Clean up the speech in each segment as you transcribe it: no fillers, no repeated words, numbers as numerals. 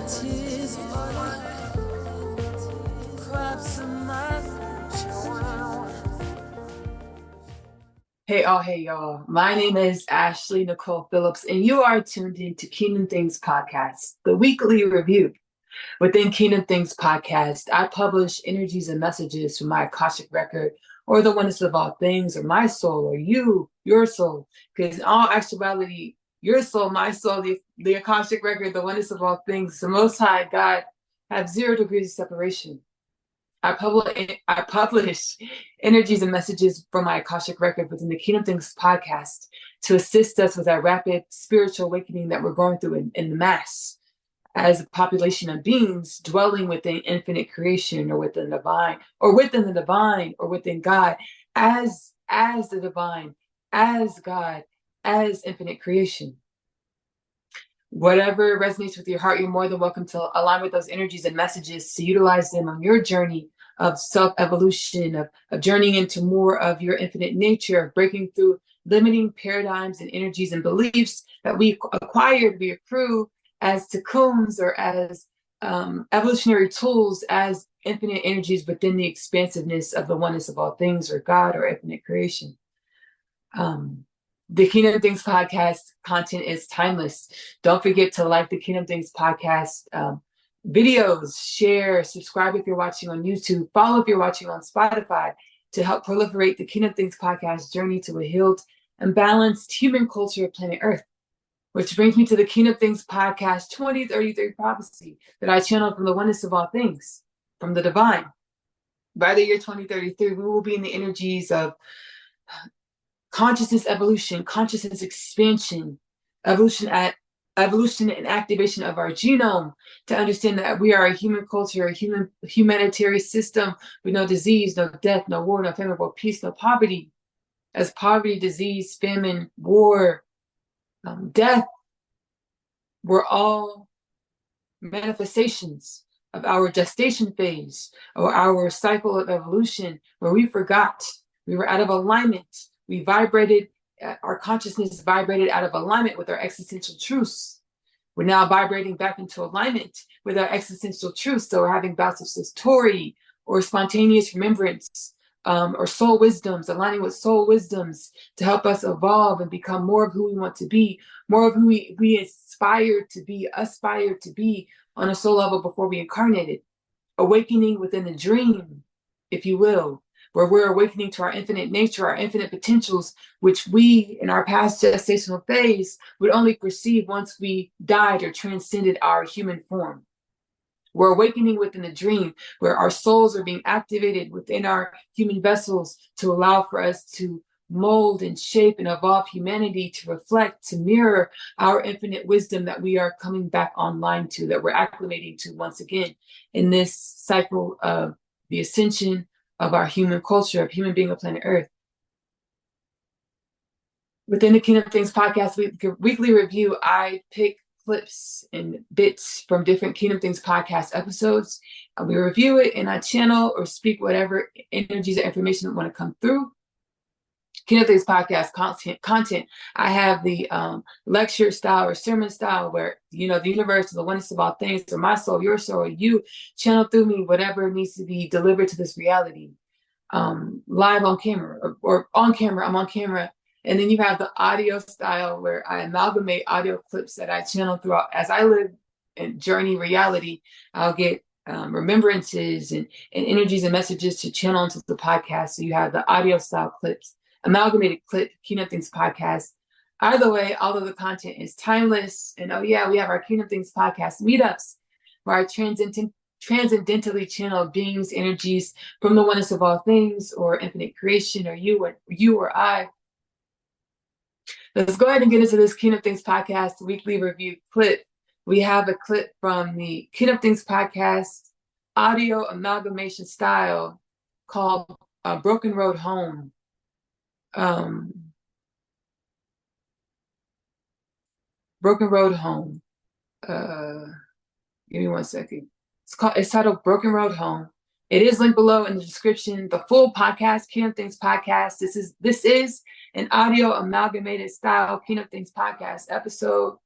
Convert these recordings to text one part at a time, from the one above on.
tears falling, crabs in my Hey y'all. My name is Ashley-Nicole Phillips, and you are tuned in to Kingdom Things Podcast, the weekly review. Within Kingdom Things Podcast, I publish energies and messages from my Akashic record, or the oneness of all things, or my soul, or you, your soul. Because in all actuality, your soul, my soul, the Akashic record, the oneness of all things, the Most High God, have 0 degrees of separation. I publish energies and messages from my Akashic record within the Kingdom Things podcast to assist us with our rapid spiritual awakening that we're going through in the mass as a population of beings dwelling within infinite creation or within the divine or within God as the divine, as God, as infinite creation. Whatever resonates with your heart, you're more than welcome to align with those energies and messages to utilize them on your journey of self-evolution, of journeying into more of your infinite nature, of breaking through limiting paradigms and energies and beliefs that we accrue as cocoons or as evolutionary tools, as infinite energies within the expansiveness of the oneness of all things, or God, or infinite creation. The Kingdom Things podcast content is timeless. Don't forget to like the Kingdom Things podcast videos, share, subscribe if you're watching on YouTube, follow if you're watching on Spotify, to help proliferate the Kingdom Things podcast journey to a healed and balanced human culture of planet Earth. Which brings me to the Kingdom Things podcast 2033 prophecy that I channeled from the oneness of all things, from the divine. By the year 2033, we will be in the energies of consciousness evolution, consciousness expansion, evolution and activation of our genome, to understand that we are a human culture, a humanitarian system with no disease, no death, no war, no famine, no peace, no poverty. As poverty, disease, famine, war, death were all manifestations of our gestation phase or our cycle of evolution, where we forgot, we were out of alignment. We vibrated, our consciousness vibrated out of alignment with our existential truths. We're now vibrating back into alignment with our existential truths. So we're having bouts of satori or spontaneous remembrance, or soul wisdoms, aligning with soul wisdoms to help us evolve and become more of who we want to be, more of who we aspire to be on a soul level before we incarnated. Awakening within the dream, if you will, where we're awakening to our infinite nature, our infinite potentials, which we in our past gestational phase would only perceive once we died or transcended our human form. We're awakening within the dream, where our souls are being activated within our human vessels to allow for us to mold and shape and evolve humanity to reflect, to mirror our infinite wisdom that we are coming back online to, that we're acclimating to once again in this cycle of the ascension of our human culture, of human being of planet Earth. Within the Kingdom Things podcast weekly review, I pick clips and bits from different Kingdom Things podcast episodes. We review it and I channel or speak whatever energies or information that want to come through. Kingdom Things podcast content. I have the lecture style or sermon style, where the universe, the oneness of all things, or my soul, your soul, or you, channel through me whatever needs to be delivered to this reality, live on camera or on camera. I'm on camera. And then you have the audio style, where I amalgamate audio clips that I channel throughout as I live and journey reality. I'll get remembrances and energies and messages to channel into the podcast. So you have the audio style clips, amalgamated clip, Kingdom Things podcast. Either way, all of the content is timeless. And we have our Kingdom Things podcast meetups, where I transcendentally channel beings, energies from the oneness of all things, or infinite creation, or you or I. Let's go ahead and get into this Kingdom Things podcast weekly review clip. We have a clip from the Kingdom Things podcast audio amalgamation style called Broken Road Home. Broken Road Home. Give me 1 second. It's titled Broken Road Home. It is linked below in the description. The full podcast, Kingdom Things podcast. This is an audio amalgamated style Kingdom Things podcast episode.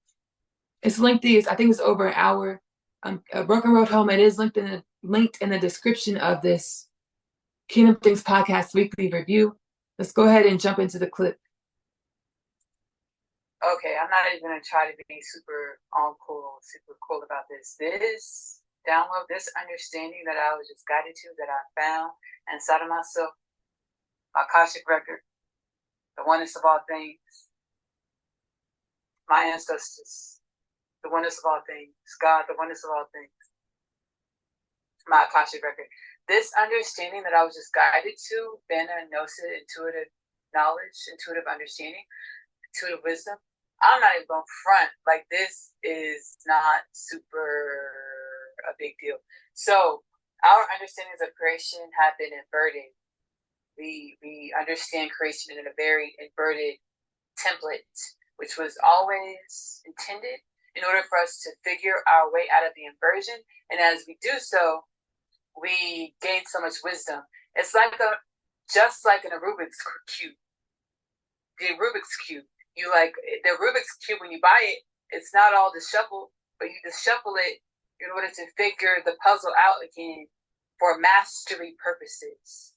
It's lengthy. I think it's over an hour. A Broken Road Home. It is linked in the description of this Kingdom Things Podcast Weekly Review. Let's go ahead and jump into the clip. Okay, I'm not even going to try to be super cool about this. This download, this understanding that I was just guided to, that I found inside of myself, my Akashic record, the oneness of all things, my ancestors, the oneness of all things, God, the oneness of all things, my Akashic record. This understanding that I was just guided to, Bena, Gnosis, intuitive knowledge, intuitive understanding, intuitive wisdom. I'm not even going to front. Like, this is not super a big deal. So our understandings of creation have been inverted. We understand creation in a very inverted template, which was always intended in order for us to figure our way out of the inversion. And as we do so, we gain so much wisdom. It's like just like in a Rubik's Cube. The Rubik's Cube. You like the Rubik's Cube, when you buy it, it's not all disheveled, but you dishevel it in order to figure the puzzle out again for mastery purposes.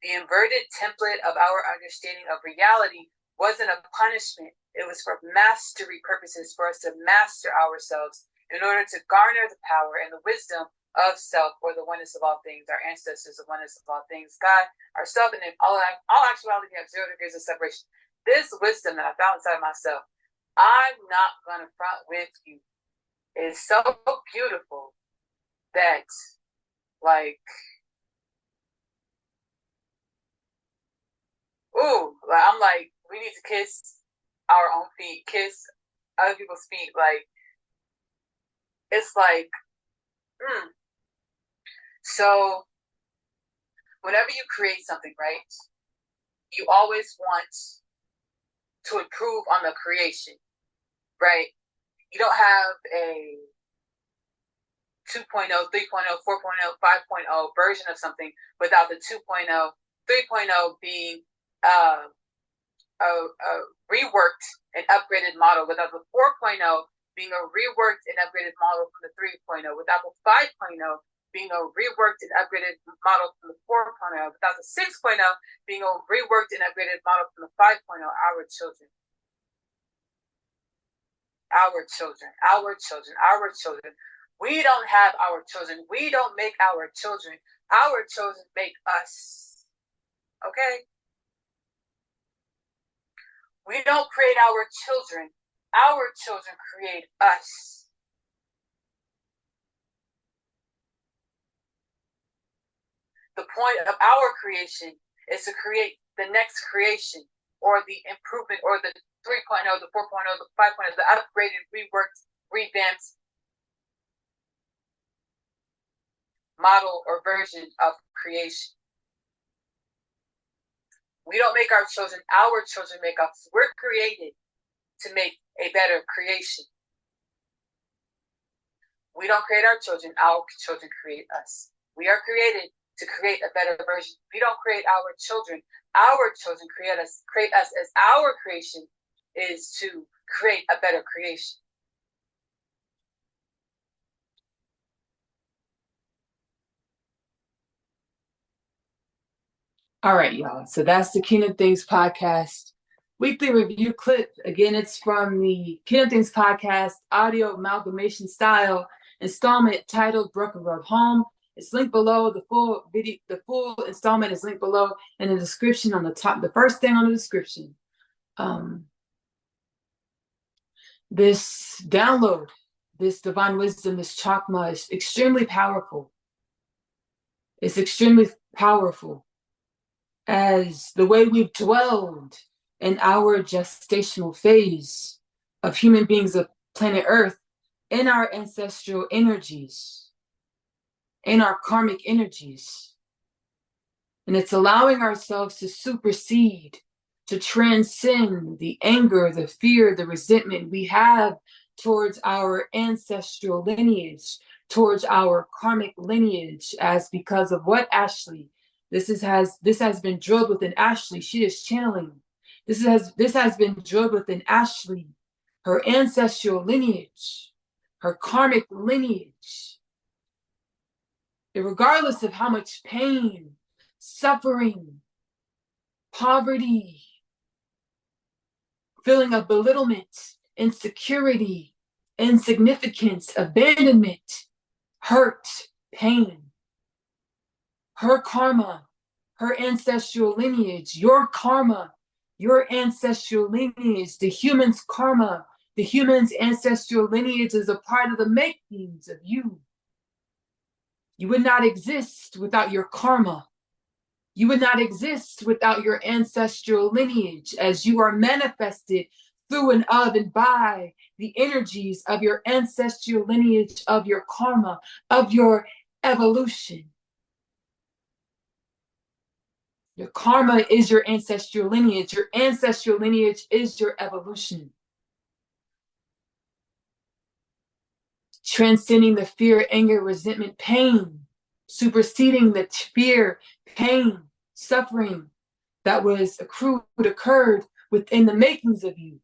The inverted template of our understanding of reality wasn't a punishment. It was for mastery purposes, for us to master ourselves in order to garner the power and the wisdom of self, or the oneness of all things, our ancestors, the oneness of all things, God, ourself, and in all actuality, we have 0 degrees of separation. This wisdom that I found inside myself, I'm not going to front with you, is so beautiful that, like, I'm like, we need to kiss our own feet, kiss other people's feet. Like, it's like, So, whenever you create something, right, you always want to improve on the creation, right? You don't have a 2.0, 3.0, 4.0, 5.0 version of something without the 2.0, 3.0 being a reworked and upgraded model, without the 4.0 being a reworked and upgraded model from the 3.0, without the 5.0 being a reworked and upgraded model from the 4.0, without the 6.0 being a reworked and upgraded model from the 5.0. Our children. We don't have our children. We don't make our children. Our children make us. Okay? We don't create our children. Our children create us. The point of our creation is to create the next creation, or the improvement, or the 3.0, the 4.0, the 5.0, the upgraded, reworked, revamped model or version of creation. We don't make our children. Our children make us. We're created to make a better creation. We don't create our children. Our children create us. We are created to create a better version. We don't create our children. Our children create us as our creation is to create a better creation. All right, y'all. So that's the Kingdom Things Podcast weekly review clip. Again, it's from the Kingdom Things Podcast audio amalgamation style installment titled Broken Road Home. It's linked below. The full video, the full installment is linked below in the description on the top. The first thing on the description. This download, this divine wisdom, this chakma is extremely powerful. It's extremely powerful, as the way we've dwelled in our gestational phase of human beings of planet Earth, in our ancestral energies, in our karmic energies. And it's allowing ourselves to supersede, to transcend the anger, the fear, the resentment we have towards our ancestral lineage, towards our karmic lineage, as because of what, Ashley? This has been drilled within Ashley. She is channeling. This has been drilled within Ashley, her ancestral lineage, her karmic lineage. And regardless of how much pain, suffering, poverty, feeling of belittlement, insecurity, insignificance, abandonment, hurt, pain, her karma, her ancestral lineage, your karma, your ancestral lineage, the human's karma, the human's ancestral lineage is a part of the makings of you. You would not exist without your karma. You would not exist without your ancestral lineage, as you are manifested through and of and by the energies of your ancestral lineage, of your karma, of your evolution. Your karma is your ancestral lineage. Your ancestral lineage is your evolution. Transcending the fear, anger, resentment, pain, superseding the fear, pain, suffering that was accrued, occurred within the makings of you,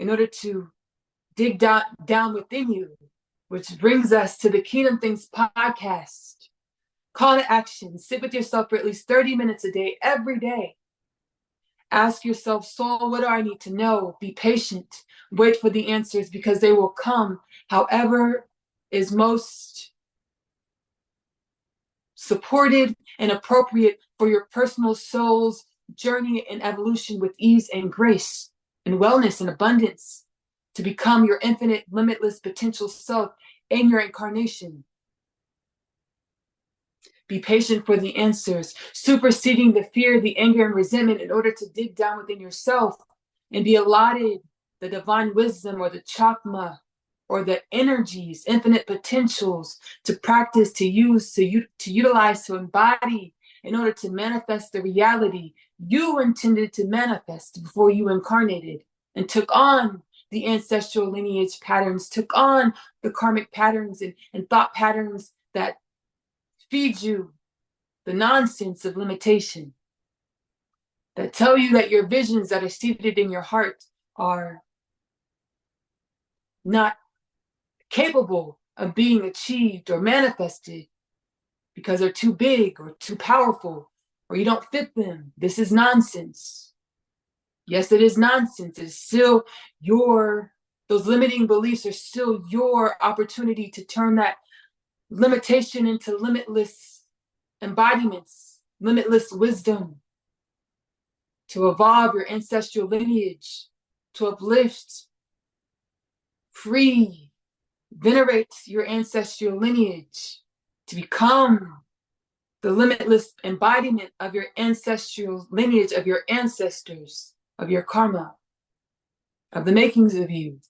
in order to dig down within you, which brings us to the Kingdom Things podcast. Call to action. Sit with yourself for at least 30 minutes a day, every day. Ask yourself, soul, what do I need to know? Be patient. Wait for the answers, because they will come however is most supported and appropriate for your personal soul's journey and evolution with ease and grace and wellness and abundance, to become your infinite, limitless potential self in your incarnation. Be patient for the answers, superseding the fear, the anger, and resentment in order to dig down within yourself and be allotted the divine wisdom or the chakma or the energies, infinite potentials to practice, to use, to utilize, to embody in order to manifest the reality you intended to manifest before you incarnated and took on the ancestral lineage patterns, took on the karmic patterns and thought patterns that feed you the nonsense of limitation, that tell you that your visions that are seated in your heart are not capable of being achieved or manifested because they're too big or too powerful, or you don't fit them. This is nonsense. Yes, it is nonsense. It is still those limiting beliefs are still your opportunity to turn that limitation into limitless embodiments, limitless wisdom, to evolve your ancestral lineage, to uplift, free, venerate your ancestral lineage, to become the limitless embodiment of your ancestral lineage, of your ancestors, of your karma, of the makings of you.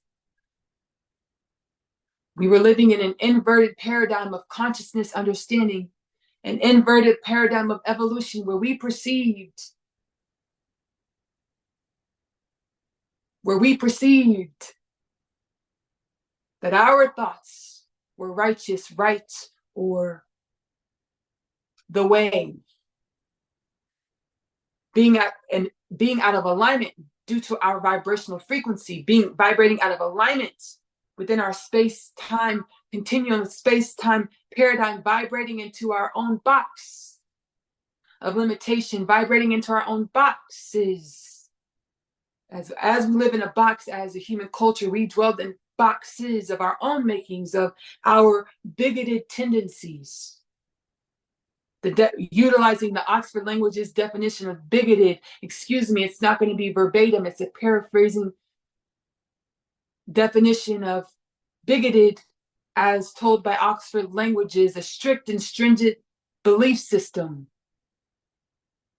We were living in an inverted paradigm of consciousness understanding, an inverted paradigm of evolution where we perceived that our thoughts were righteous, right, or the way. Being out of alignment due to our vibrational frequency, vibrating out of alignment within our space-time continuum, space-time paradigm, vibrating into our own box of limitation, vibrating into our own boxes. As we live in a box as a human culture, we dwell in boxes of our own makings, of our bigoted tendencies. Utilizing the Oxford Language's definition of bigoted, it's not going to be verbatim, it's a paraphrasing definition of bigoted as told by Oxford Languages: a strict and stringent belief system,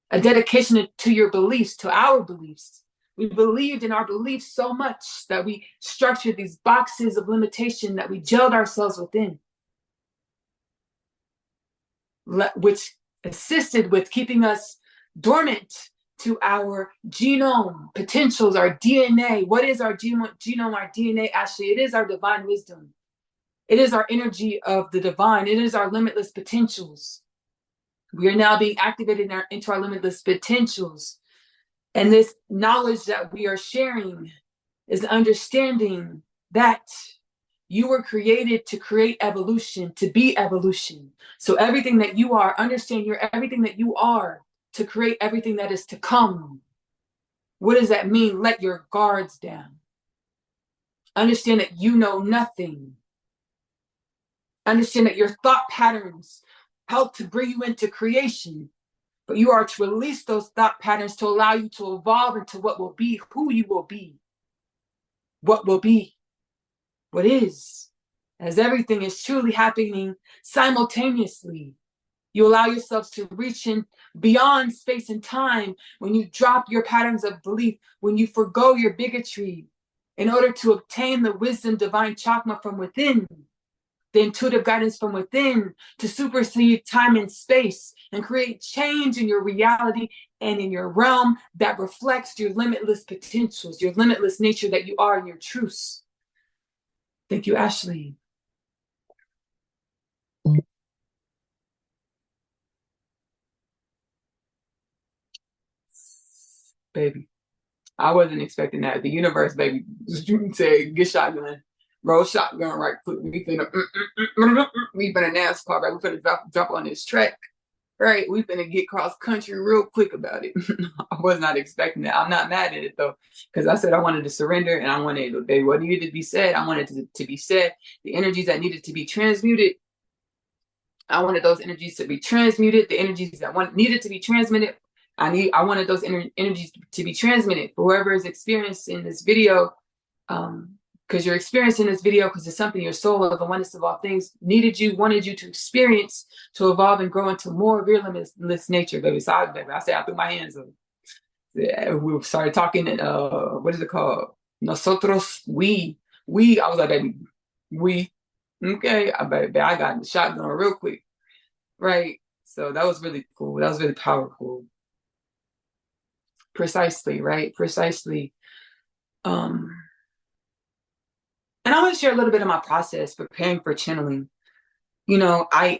a dedication to your beliefs, to our beliefs. We believed in our beliefs so much that we structured these boxes of limitation that we jailed ourselves within, which assisted with keeping us dormant to our genome potentials, our DNA. What is our genome, our DNA, Ashley? It is our divine wisdom. It is our energy of the divine. It is our limitless potentials. We are now being activated into our limitless potentials. And this knowledge that we are sharing is understanding that You were created to create evolution, to be evolution. So everything that you are, understand you're everything that you are to create everything that is to come. What does that mean? Let your guards down. Understand that you know nothing. Understand that your thought patterns help to bring you into creation, but you are to release those thought patterns to allow you to evolve into what will be, who you will be, what will be, what is, as everything is truly happening simultaneously. You allow yourselves to reach in beyond space and time when you drop your patterns of belief, when you forgo your bigotry in order to obtain the wisdom, divine chakma from within, the intuitive guidance from within to supersede time and space and create change in your reality and in your realm that reflects your limitless potentials, your limitless nature that you are in your truths. Thank you, Ashley. Baby, I wasn't expecting that. The universe, baby, said, get shotgun. Roll shotgun right quick. We finna NASCAR, right? We finna jump on this track. Right, we finna get cross country real quick about it. I was not expecting that. I'm not mad at it though, because I said I wanted to surrender and I wanted what needed to be said. I wanted to be said. The energies that needed to be transmuted, I wanted those energies to be transmuted. The energies that needed to be transmitted, I wanted those energies to be transmitted for whoever is experiencing this video. Because you're experiencing this video because it's something your soul of the oneness of all things wanted you to experience to evolve and grow into more of your limitless nature, baby. So I say I threw my hands up. Yeah, we started talking and what is it called? Nosotros, we. I was like, baby, we. Okay, I got the shotgun real quick. Right. So that was really cool. That was really powerful. Precisely, right? Precisely. And I want to share a little bit of my process preparing for channeling. You know, I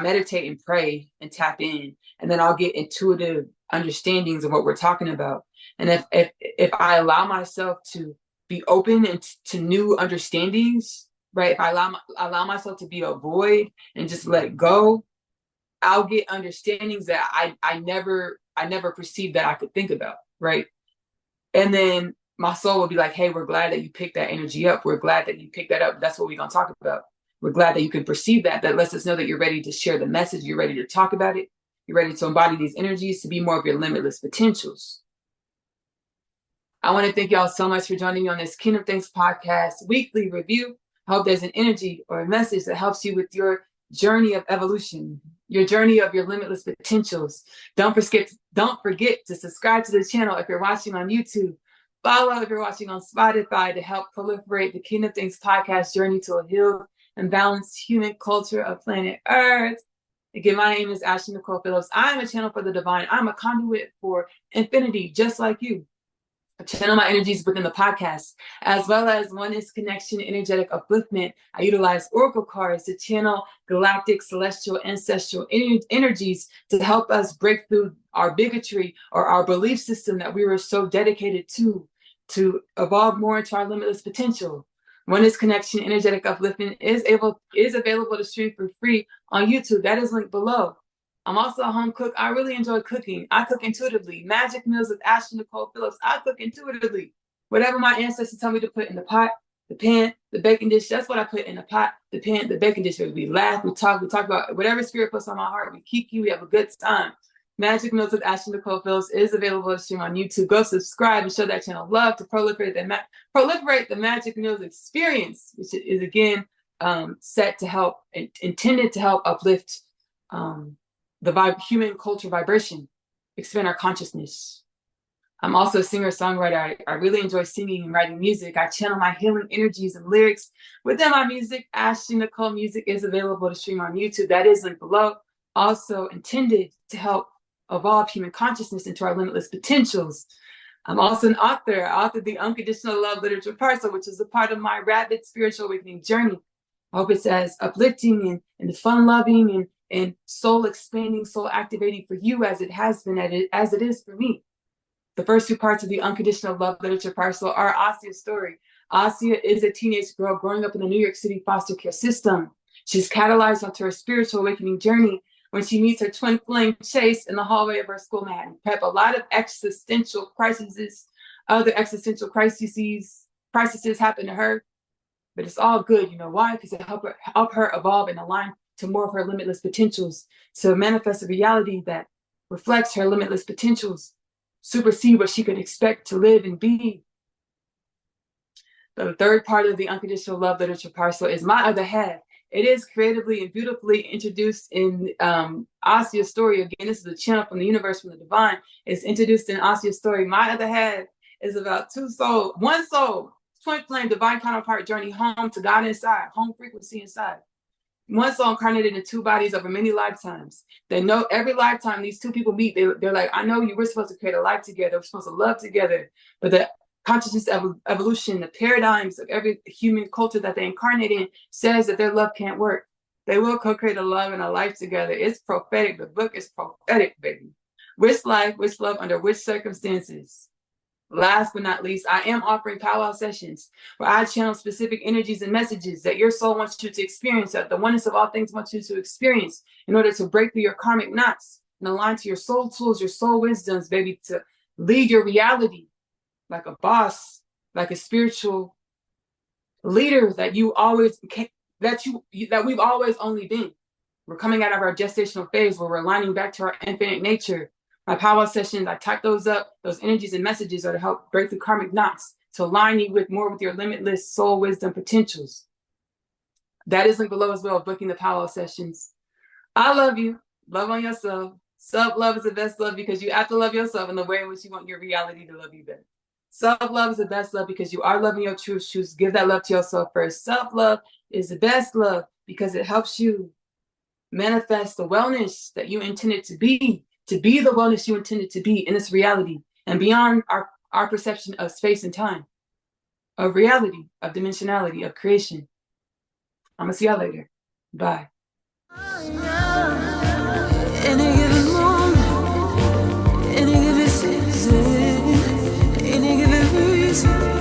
meditate and pray and tap in, and then I'll get intuitive understandings of what we're talking about. And if I allow myself to be open and to new understandings, right? If I allow myself to be a void and just let go, I'll get understandings that I never perceived that I could think about, right? And then my soul will be like, hey, we're glad that you picked that energy up. We're glad that you picked that up. That's what we're going to talk about. We're glad that you can perceive that. That lets us know that you're ready to share the message. You're ready to talk about it. You're ready to embody these energies to be more of your limitless potentials. I want to thank y'all so much for joining me on this Kingdom Things podcast weekly review. I hope there's an energy or a message that helps you with your journey of evolution, your journey of your limitless potentials. Don't forget to subscribe to the channel if you're watching on YouTube. Follow if you're watching on Spotify to help proliferate the Kingdom Things podcast journey to a healed and balanced human culture of planet Earth. Again, my name is Ashley-Nicole Phillips. I'm a channel for the divine. I'm a conduit for infinity, just like you. I channel my energies within the podcast, as well as Oneness Connection, Energetic Upliftment. I utilize oracle cards to channel galactic, celestial, ancestral energies to help us break through our bigotry or our belief system that we were so dedicated to evolve more into our limitless potential. Oneness Connection, Energetic Upliftment is available to stream for free on YouTube. That is linked below. I'm also a home cook. I really enjoy cooking. I cook intuitively. Magic Meals with Ashley-Nicole Phillips. I cook intuitively. Whatever my ancestors tell me to put in the pot, the pan, the baking dish, that's what I put in the pot, the pan, the baking dish. We laugh, we talk about whatever spirit puts on my heart. We kiki, we have a good time. Magic Meals with Ashley-Nicole Phillips is available to stream on YouTube. Go subscribe and show that channel love to proliferate the Magic Meals experience, which is again set to help, intended to help uplift the human culture vibration, expand our consciousness. I'm also a singer-songwriter. I really enjoy singing and writing music. I channel my healing energies and lyrics within my music. Ashley-Nicole Music is available to stream on YouTube. That is linked below. Also intended to help evolve human consciousness into our limitless potentials. I'm also an author. I authored the Unconditional Love Literature Parcel, which is a part of my rapid spiritual awakening journey. I hope it's as uplifting and fun-loving and soul expanding, soul activating for you as it has been, as it is for me. The first two parts of the Unconditional Love Literature Parcel are Asia's story Asia is a teenage girl growing up in the New York City foster care system. She's catalyzed onto her spiritual awakening journey when she meets her twin flame Chase in the hallway of her school Manhattan Prep. A lot of existential crises, other existential crises happen to her, but it's all good. You know why? Because it help her evolve and align to more of her limitless potentials, to manifest a reality that reflects her limitless potentials, supersede what she could expect to live and be. The third part of the unconditional love literature parcel is My Other Half. It is creatively and beautifully introduced in Asia's story. Again, this is a channel from the universe, from the divine. It's introduced in Asia's story. My Other Half is about one soul, twin flame, divine counterpart journey home to God inside, home frequency inside. One soul incarnated in two bodies over many lifetimes. They know every lifetime these two people meet, they're like, I know you were supposed to create a life together. We're supposed to love together. But the consciousness evolution, the paradigms of every human culture that they incarnate in says that their love can't work. They will co-create a love and a life together. It's prophetic. The book is prophetic, baby. Which life, which love, under which circumstances? Last but not least, I am offering powwow sessions where I channel specific energies and messages that your soul wants you to experience, that the oneness of all things wants you to experience in order to break through your karmic knots and align to your soul tools, your soul wisdoms, baby, to lead your reality like a boss, like a spiritual leader that we've always only been. We're coming out of our gestational phase where we're aligning back to our infinite nature. My powwow sessions, I type those up. Those energies and messages are to help break the karmic knots, to align you with more with your limitless soul wisdom potentials. That is linked below as well, booking the powwow sessions. I love you. Love on yourself. Self-love is the best love because you have to love yourself in the way in which you want your reality to love you better. Self-love is the best love because you are loving your truth. Choose give that love to yourself first. Self-love is the best love because it helps you manifest the wellness that you intended to be the wellness you intended to be in this reality and beyond our perception of space and time, of reality, of dimensionality, of creation. I'm going to see y'all later. Bye. In a given moment, in a given season, in a given reason.